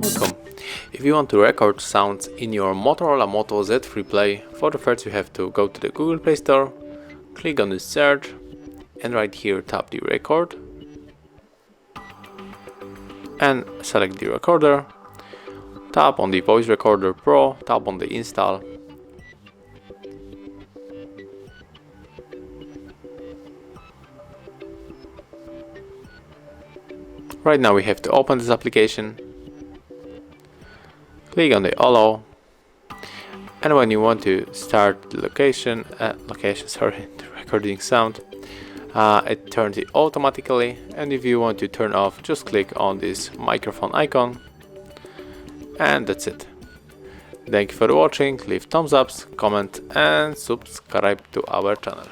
Welcome. If you want to record sounds in your Motorola Moto Z3 Play, for the first you have to go to the Google Play Store, click on the search, and right here tap the record and select the recorder. Tap on the Voice Recorder Pro, tap on the install. Right now we have to open this application. Click on the allow, and when you want to start the the recording sound, it turns it automatically, and if you want to turn off, just click on this microphone icon, and that's it. Thank you for watching, leave thumbs ups, comment and subscribe to our channel.